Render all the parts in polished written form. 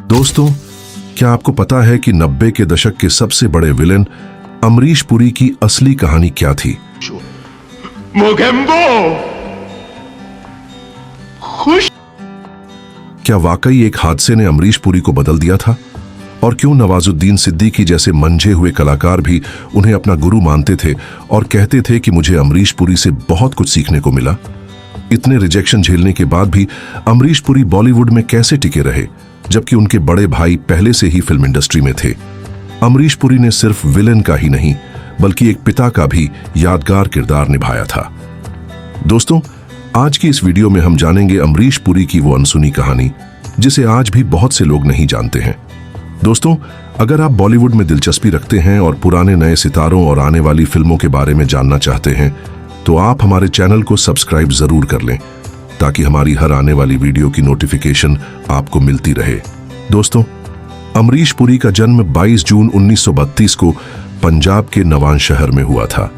दोस्तों, क्या आपको पता है कि 90 के दशक के सबसे बड़े विलेन अमरीश पुरी की असली कहानी क्या थी? मोगेम्बो खुश। क्या वाकई एक हादसे ने अमरीश पुरी को बदल दिया था? और क्यों नवाजुद्दीन सिद्दीकी जैसे मंझे हुए कलाकार भी उन्हें अपना गुरु मानते थे और कहते थे कि मुझे अमरीश पुरी से बहुत कुछ सीखने को मिला? इतने रिजेक्शन झेलने के बाद भी अमरीश पुरी बॉलीवुड में कैसे टिके रहे, जबकि उनके बड़े भाई पहले से ही फिल्म इंडस्ट्री में थे? अमरीश पुरी ने सिर्फ विलेन का ही नहीं बल्कि एक पिता का भी यादगार किरदार निभाया था। दोस्तों, आज की इस वीडियो में हम जानेंगे अमरीश पुरी की वो अनसुनी कहानी जिसे आज भी बहुत से लोग नहीं जानते हैं। दोस्तों, अगर आप बॉलीवुड में दिलचस्पी रखते हैं और पुराने नए सितारों और आने वाली फिल्मों के बारे में जानना चाहते हैं तो आप हमारे चैनल को सब्सक्राइब जरूर कर लें ताकि हमारी हर आने वाली वीडियो की नोटिफिकेशन आपको मिलती रहे। दोस्तों, अमरीश पुरी का जन्म 22 जून 1932 को पंजाब के नवांशहर में हुआ था।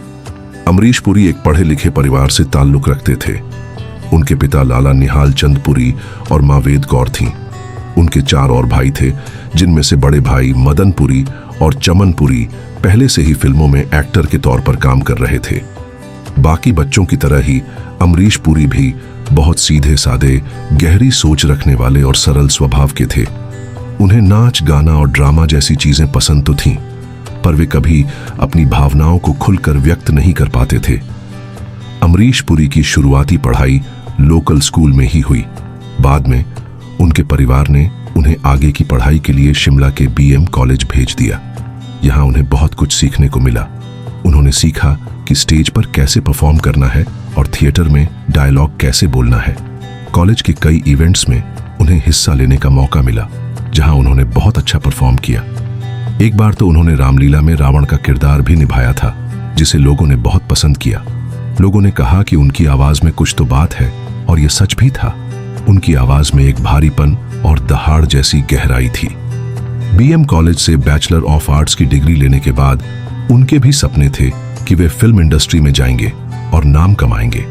अमरीश पुरी एक पढ़े लिखे परिवार से ताल्लुक रखते थे। उनके पिता लाला निहाल चंद पुरी और मां वेद कौर थीं। उनके 4 और भाई थे, जिनमें से बड़े भाई मदन पुरी और चमन पुरी पहले से ही फिल्मों में एक्टर के तौर पर काम कर रहे थे। बाकी बच्चों की तरह ही अमरीश पुरी भी बहुत सीधे सादे, गहरी सोच रखने वाले और सरल स्वभाव के थे। उन्हें नाच, गाना और ड्रामा जैसी चीजें पसंद तो थीं, पर वे कभी अपनी भावनाओं को खुलकर व्यक्त नहीं कर पाते थे। अमरीश पुरी की शुरुआती पढ़ाई लोकल स्कूल में ही हुई। बाद में उनके परिवार ने उन्हें आगे की पढ़ाई के लिए शिमला के बीएम कॉलेज भेज दिया। यहाँ उन्हें बहुत कुछ सीखने को मिला। उन्होंने सीखा कि स्टेज पर कैसे परफॉर्म करना है और थिएटर में डायलॉग कैसे बोलना है। कॉलेज के कई इवेंट्स में उन्हें हिस्सा लेने का मौका मिला, जहां उन्होंने बहुत अच्छा परफॉर्म किया। एक बार तो उन्होंने रामलीला में रावण का किरदार भी निभाया था, जिसे लोगों ने बहुत पसंद किया। लोगों ने कहा कि उनकी आवाज में कुछ तो बात है, और यह सच भी था। उनकी आवाज में एक भारीपन और दहाड़ जैसी गहराई थी। बीएम कॉलेज से बैचलर ऑफ आर्ट्स की डिग्री लेने के बाद उनके भी सपने थे कि वे फिल्म इंडस्ट्री में जाएंगे और नाम कमाएंगे।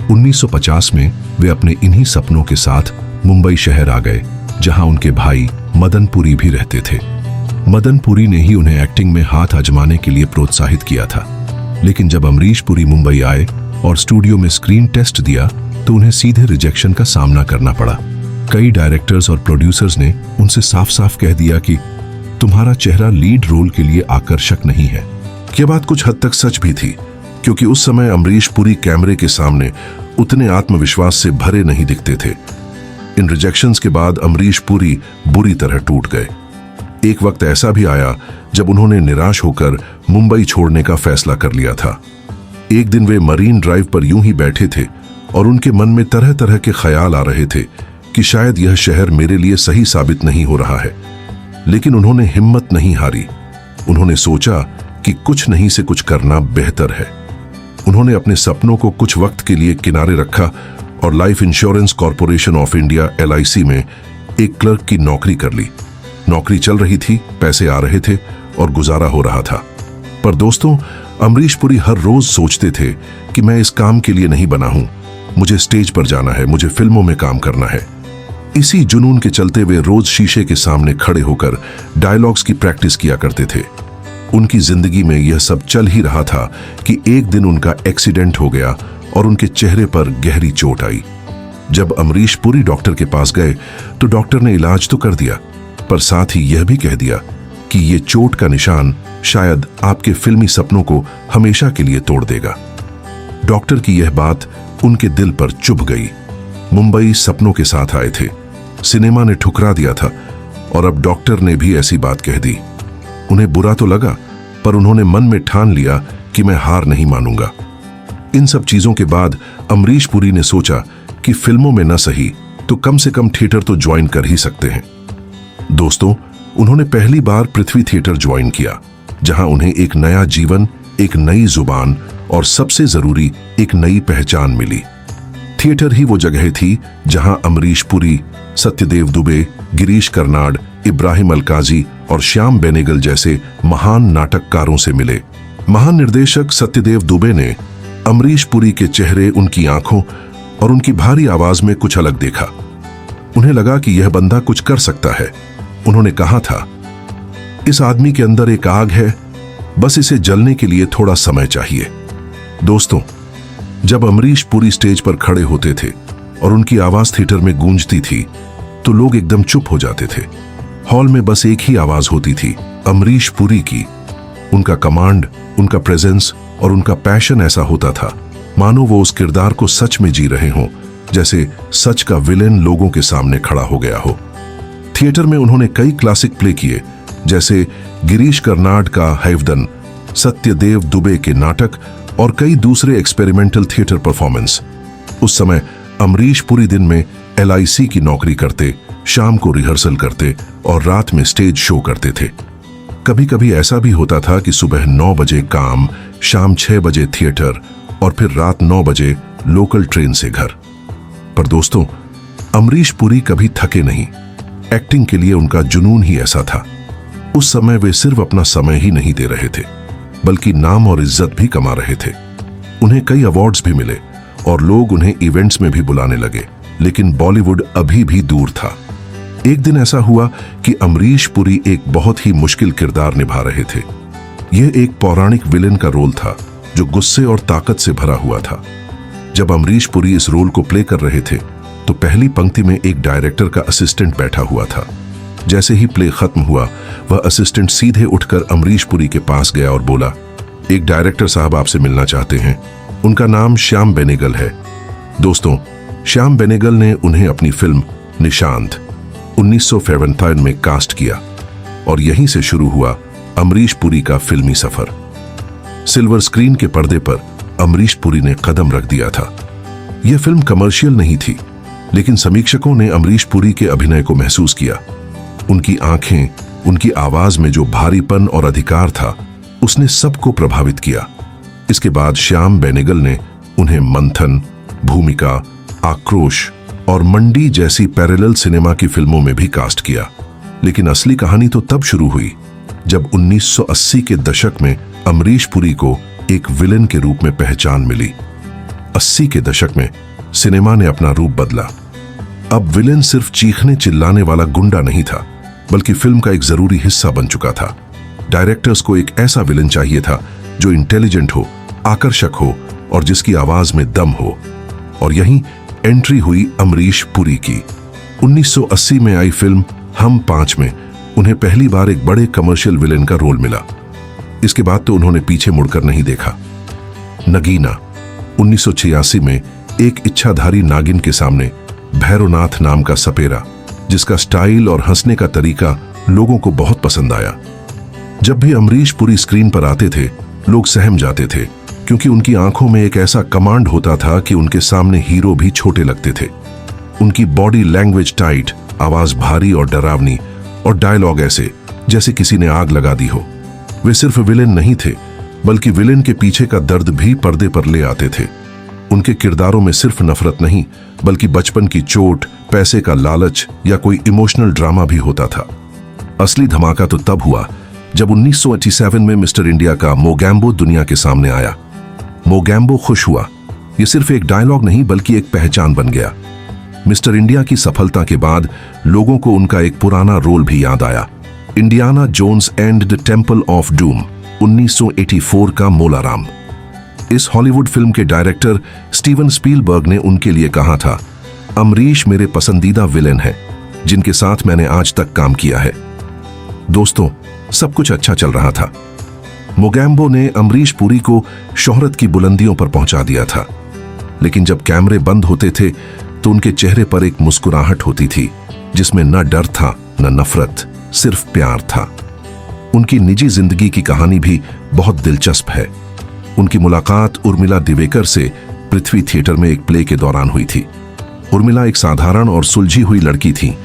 1950 में वे अपने इन्हीं सपनों के साथ मुंबई शहर आ गए, जहां उनके भाई मदन पुरी भी रहते थे। मदन पुरी ने ही उन्हें एक्टिंग में हाथ आजमाने के लिए प्रोत्साहित किया था। लेकिन जब अमरीश पुरी मुंबई आए और स्टूडियो में स्क्रीन टेस्ट दिया तो उन्हें सीधे रिजेक्शन का सामना करना पड़ा। कई डायरेक्टर्स और प्रोड्यूसर्स ने उनसे साफ साफ कह दिया कि तुम्हारा चेहरा लीड रोल के लिए आकर्षक नहीं है। यह बात कुछ हद तक सच भी थी, क्योंकि उस समय अमरीश पुरी कैमरे के सामने उतने आत्मविश्वास से भरे नहीं दिखते थे। इन रिजेक्शंस के बाद अमरीश पुरी बुरी तरह टूट गए। एक वक्त ऐसा भी आया जब उन्होंने निराश होकर मुंबई छोड़ने का फैसला कर लिया था। एक दिन वे मरीन ड्राइव पर यूं ही बैठे थे और उनके मन में तरह तरह के ख्याल आ रहे थे कि शायद यह शहर मेरे लिए सही साबित नहीं हो रहा है। लेकिन उन्होंने हिम्मत नहीं हारी। उन्होंने सोचा कि कुछ नहीं से कुछ करना बेहतर है। उन्होंने अपने सपनों को कुछ वक्त के लिए किनारे रखा और life insurance corporation of India LIC में एक क्लर्क की नौकरी कर ली। नौकरी चल रही थी, पैसे आ रहे थे और गुजारा हो रहा था। पर दोस्तों, अमरीश पुरी हर रोज सोचते थे कि मैं इस काम के लिए नहीं बना हूं, मुझे स्टेज पर जाना है, मुझे फिल्मों में काम करना है। इसी जुनून के चलते वे रोज शीशे के सामने खड़े होकर डायलॉग्स की प्रैक्टिस किया करते थे। उनकी जिंदगी में यह सब चल ही रहा था कि एक दिन उनका एक्सीडेंट हो गया और उनके चेहरे पर गहरी चोट आई। जब अमरीश पुरी डॉक्टर के पास गए तो डॉक्टर ने इलाज तो कर दिया, पर साथ ही यह भी कह दिया कि यह चोट का निशान शायद आपके फिल्मी सपनों को हमेशा के लिए तोड़ देगा। डॉक्टर की यह बात उनके दिल पर चुभ गई। मुंबई सपनों के साथ आए थे, सिनेमा ने ठुकरा दिया था और अब डॉक्टर ने भी ऐसी बात कह दी। उन्हें बुरा तो लगा, पर उन्होंने मन में ठान लिया कि मैं हार नहीं मानूंगा। इन सब चीजों के बाद अमरीश पुरी ने सोचा कि फिल्मों में न सही तो कम से कम थिएटर तो ज्वाइन कर ही सकते हैं। दोस्तों, उन्होंने पहली बार पृथ्वी थिएटर ज्वाइन किया, जहां उन्हें एक नया जीवन, एक नई जुबान और सबसे जरूरी एक नई पहचान मिली। थिएटर ही वो जगह थी जहां अमरीश पुरी, सत्यदेव दुबे, गिरीश कर्नाड, इब्राहिम अलकाजी और श्याम बेनेगल जैसे महान नाटककारों से मिले। महान निर्देशक सत्यदेव दुबे ने अमरीश पुरी के चेहरे, उनकी आंखों और उनकी भारी आवाज में कुछ अलग देखा। उन्हें लगा कि यह बंदा कुछ कर सकता है। उन्होंने कहा था, इस आदमी के अंदर एक आग है, बस इसे जलने के लिए थोड़ा समय चाहिए। दोस्तों, जब अमरीश पुरी स्टेज पर खड़े होते थे और उनकी आवाज थिएटर में गूंजती थी तो लोग एकदम चुप हो जाते थे। हॉल में बस एक ही आवाज होती थी, अमरीश पुरी की। उनका कमांड, उनका प्रेजेंस और उनका पैशन ऐसा होता था मानो वो उस किरदार को सच में जी रहे हों, जैसे सच का विलेन लोगों के सामने खड़ा हो गया हो। थिएटर में उन्होंने कई क्लासिक प्ले किए, जैसे गिरीश कर्नाड का हैवदन, सत्यदेव दुबे के नाटक और कई दूसरे एक्सपेरिमेंटल थिएटर परफॉर्मेंस। उस समय अमरीश पुरी दिन में LIC की नौकरी करते, शाम को रिहर्सल करते और रात में स्टेज शो करते थे। कभी कभी ऐसा भी होता था कि सुबह 9 बजे काम, शाम 6 बजे थिएटर और फिर रात 9 बजे लोकल ट्रेन से घर। पर दोस्तों, अमरीश पुरी कभी थके नहीं। एक्टिंग के लिए उनका जुनून ही ऐसा था। उस समय वे सिर्फ अपना समय ही नहीं दे रहे थे, बल्कि नाम और इज्जत भी कमा रहे थे। उन्हें कई अवार्ड्स भी मिले और लोग उन्हें इवेंट्स में भी बुलाने लगे, लेकिन बॉलीवुड अभी भी दूर था। एक दिन ऐसा हुआ कि अमरीश पुरी एक बहुत ही मुश्किल किरदार निभा रहे थे। यह एक पौराणिक विलेन का रोल था जो गुस्से और ताकत से भरा हुआ था। जब अमरीश पुरी इस रोल को प्ले कर रहे थे तो पहली पंक्ति में एक डायरेक्टर का असिस्टेंट बैठा हुआ था। जैसे ही प्ले खत्म हुआ, वह असिस्टेंट सीधे उठकर अमरीश पुरी के पास गया और बोला, एक डायरेक्टर साहब आपसे मिलना चाहते हैं। उनका नाम श्याम बेनेगल है। दोस्तों, श्याम बेनेगल ने उन्हें अपनी फिल्म निशांत 1957 में कास्ट किया और यहीं से शुरू हुआ अमरीश पुरी का फिल्मी सफर। सिल्वर स्क्रीन के पर्दे पर अमरीश पुरी ने कदम रख दिया था। यह फिल्म कमर्शियल नहीं थी, लेकिन समीक्षकों ने अमरीश पुरी के अभिनय को महसूस किया। उनकी आंखें, उनकी आवाज में जो भारीपन और अधिकार था, उसने सबको प्रभावित किया। इसके बाद श्याम बेनेगल ने उन्हें मंथन, भूमिका, आक्रोश और मंडी जैसी पैरेलल सिनेमा की फिल्मों में भी कास्ट किया। लेकिन असली कहानी तो तब शुरू हुई जब 1980 के दशक में अमरीश पुरी को एक विलेन के रूप में पहचान मिली। 80 के दशक में सिनेमा ने अपना रूप बदला। अब विलेन सिर्फ चीखने चिल्लाने वाला गुंडा नहीं था, बल्कि फिल्म का एक जरूरी हिस्सा बन चुका था। डायरेक्टर्स को एक ऐसा विलेन चाहिए था जो इंटेलिजेंट हो, आकर्षक हो और जिसकी आवाज में दम हो। और यहीं एंट्री हुई अमरीश पुरी की। 1980 में आई फिल्म हम 5 में उन्हें पहली बार एक बड़े कमर्शियल विलेन का रोल मिला। इसके बाद तो उन्होंने पीछे मुड़कर नहीं देखा। नगीना 1986 में एक इच्छाधारी नागिन के सामने भैरवनाथ नाम का सपेरा, जिसका स्टाइल और हंसने का तरीका लोगों को बहुत पसंद आया। जब भी अमरीश पुरी स्क्रीन पर आते थे, लोग सहम जाते थे, क्योंकि उनकी आंखों में एक ऐसा कमांड होता था कि उनके सामने हीरो भी छोटे लगते थे। उनकी बॉडी लैंग्वेज टाइट, आवाज भारी और डरावनी, और डायलॉग ऐसे जैसे किसी ने आग लगा दी हो। वे सिर्फ विलेन नहीं थे, बल्कि विलेन के पीछे का दर्द भी पर्दे पर ले आते थे। उनके किरदारों में सिर्फ नफरत नहीं, बल्कि बचपन की चोट, पैसे का लालच या कोई इमोशनल ड्रामा भी होता था। असली धमाका तो तब हुआ जब 1987 में मिस्टर इंडिया का मोगैम्बो दुनिया के सामने आया। मोगैम्बो खुश हुआ। यह सिर्फ एक डायलॉग नहीं, बल्कि एक पहचान बन गया। मिस्टर इंडिया की सफलता के बाद लोगों को उनका एक पुराना रोल भी याद आया, Indiana Jones and the Temple of Doom 1984 का मोलाराम। इस हॉलीवुड फिल्म के डायरेक्टर स्टीवन स्पीलबर्ग ने उनके लिए कहा था, अमरीश मेरे पसंदीदा विलेन है जिनके साथ मैंने आज तक काम किया है। दोस्तों, सब कुछ अच्छा चल रहा था। मोगैम्बो ने अमरीश पुरी को शोहरत की बुलंदियों पर पहुंचा दिया था, लेकिन जब कैमरे बंद होते थे तो उनके चेहरे पर एक मुस्कुराहट होती थी जिसमें न डर था न नफरत, सिर्फ प्यार था। उनकी निजी जिंदगी की कहानी भी बहुत दिलचस्प है। उनकी मुलाकात उर्मिला दिवेकर से पृथ्वी थिएटर में एक प्ले के दौरान हुई थी। उर्मिला एक साधारण और सुलझी हुई लड़की थी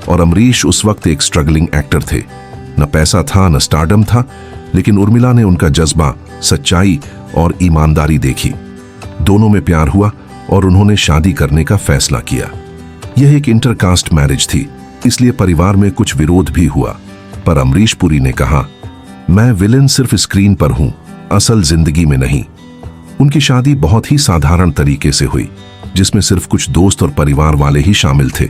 और अमरीश उस वक्त एक स्ट्रगलिंग एक्टर थे। न पैसा था न स्टारडम था, लेकिन उर्मिला ने उनका जज्बा, सच्चाई और ईमानदारी देखी। दोनों में प्यार हुआ और उन्होंने शादी करने का फैसला किया। यह एक इंटरकास्ट मैरिज थी, इसलिए परिवार में कुछ विरोध भी हुआ, पर अमरीश पुरी ने कहा, मैं विलेन सिर्फ स्क्रीन पर हूं, असल जिंदगी में नहीं। उनकी शादी बहुत ही साधारण तरीके से हुई, जिसमें सिर्फ कुछ दोस्त और परिवार वाले ही शामिल थे।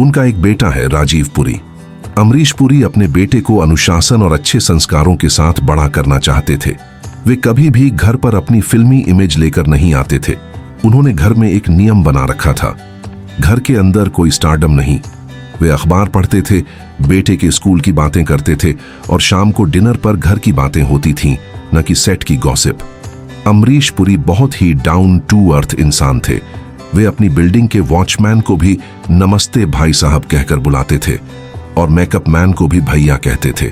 उनका एक बेटा है, राजीव पुरी। अमरीश पुरी अपने बेटे को अनुशासन और अच्छे संस्कारों के साथ बड़ा करना चाहते थे। वे कभी भी घर पर अपनी फिल्मी इमेज लेकर नहीं आते थे। उन्होंने घर में एक नियम बना रखा था, घर के अंदर कोई स्टारडम नहीं। वे अखबार पढ़ते थे, बेटे के स्कूल की बातें करते थे और शाम को डिनर पर घर की बातें होती थीं, न कि सेट की गॉसिप। अमरीश पुरी बहुत ही डाउन टू अर्थ इंसान थे। वे अपनी बिल्डिंग के वॉचमैन को भी नमस्ते भाई साहब कहकर बुलाते थे और मेकअप मैन को भी भैया कहते थे।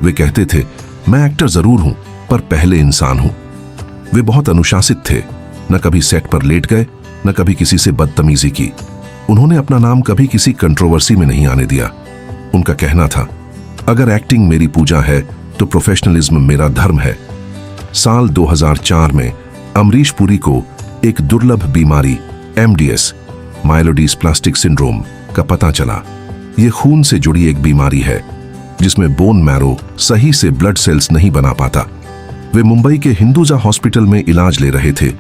वे कहते थे, मैं एक्टर जरूर हूं पर पहले इंसान हूं। वे बहुत अनुशासित थे, न कभी सेट पर लेट गए, न कभी किसी से बदतमीजी की। उन्होंने अपना नाम कभी किसी कंट्रोवर्सी में नहीं आने दिया। उनका कहना था, अगर एक्टिंग मेरी पूजा है तो प्रोफेशनलिज्म मेरा धर्म है। साल 2004 में अमरीश पुरी को एक दुर्लभ बीमारी MDS माइलोडिस्प्लास्टिक सिंड्रोम का पता चला। ये खून से जुड़ी एक बीमारी है जिसमें बोन मैरो सही से ब्लड सेल्स नहीं बना पाता। वे मुंबई के हिंदुजा हॉस्पिटल में इलाज ले रहे थे,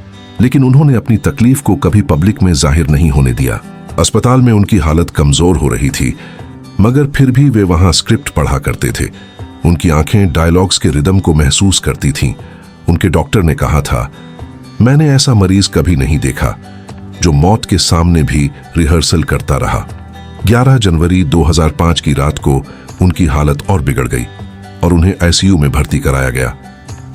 लेकिन उन्होंने अपनी तकलीफ को कभी पब्लिक में जाहिर नहीं होने दिया। अस्पताल में उनकी हालत कमजोर हो रही थी, मगर फिर भी वे वहां स्क्रिप्ट पढ़ा करते थे। उनकी आंखें डायलॉग्स के रिदम को महसूस करती थीं। उनके डॉक्टर ने कहा था, मैंने ऐसा मरीज कभी नहीं देखा जो मौत के सामने भी रिहर्सल करता रहा। 11 जनवरी 2005 की रात को उनकी हालत और बिगड़ गई और उन्हें ICU में भर्ती कराया गया।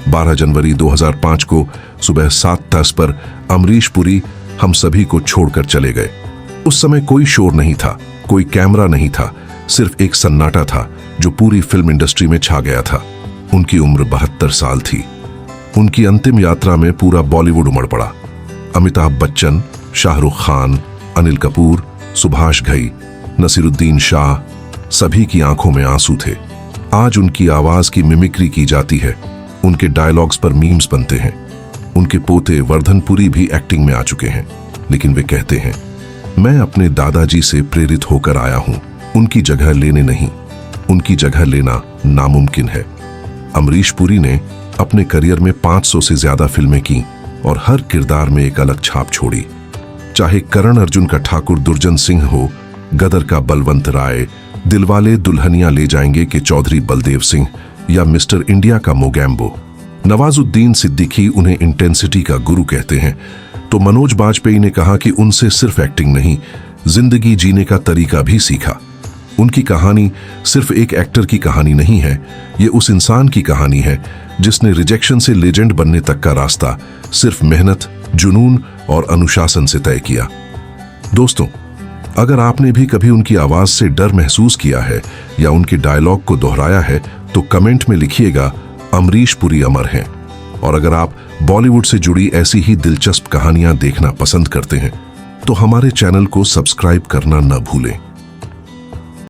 12 जनवरी 2005 को सुबह 7:10 पर अमरीश पुरी हम सभी को छोड़कर चले गए। उस समय कोई शोर नहीं था, कोई कैमरा नहीं था, सिर्फ एक सन्नाटा था जो पूरी फिल्म इंडस्ट्री में छा गया था। उनकी उम्र 72 साल थी। उनकी अंतिम यात्रा में पूरा बॉलीवुड उमड़ पड़ा। अमिताभ बच्चन, शाहरुख खान, अनिल कपूर, सुभाष घई, नसीरुद्दीन शाह, सभी की आंखों में आंसू थे। आज उनकी आवाज की मिमिक्री की जाती है, उनके डायलॉग्स पर मीम्स बनते हैं। उनके पोते वर्धन पुरी भी एक्टिंग में आ चुके हैं, लेकिन वे कहते हैं, मैं अपने दादाजी से प्रेरित होकर आया हूं, उनकी जगह लेने नहीं। उनकी जगह लेना नामुमकिन है। अमरीश पुरी ने अपने करियर में 500 से ज्यादा फिल्में की और हर किरदार में एक अलग छाप छोड़ी। चाहे करण अर्जुन का ठाकुर दुर्जन सिंह हो, गदर का बलवंत राय, दिलवाले दुल्हनिया ले जाएंगे के चौधरी बलदेव सिंह या मिस्टर इंडिया का मोगैम्बो। नवाजुद्दीन सिद्दीकी उन्हें इंटेंसिटी का गुरु कहते हैं, तो मनोज बाजपेयी ने कहा कि उनसे सिर्फ एक्टिंग नहीं, जिंदगी जीने का तरीका भी सीखा। उनकी कहानी सिर्फ एक एक्टर की कहानी नहीं है, ये उस इंसान की कहानी है जिसने रिजेक्शन से लेजेंड बनने तक का रास्ता सिर्फ मेहनत, जुनून और अनुशासन से तय किया। दोस्तों, अगर आपने भी कभी उनकी आवाज से डर महसूस किया है या उनके डायलॉग को दोहराया है तो कमेंट में लिखिएगा, अमरीश पुरी अमर हैं। और अगर आप बॉलीवुड से जुड़ी ऐसी ही दिलचस्प कहानियां देखना पसंद करते हैं तो हमारे चैनल को सब्सक्राइब करना न भूलें।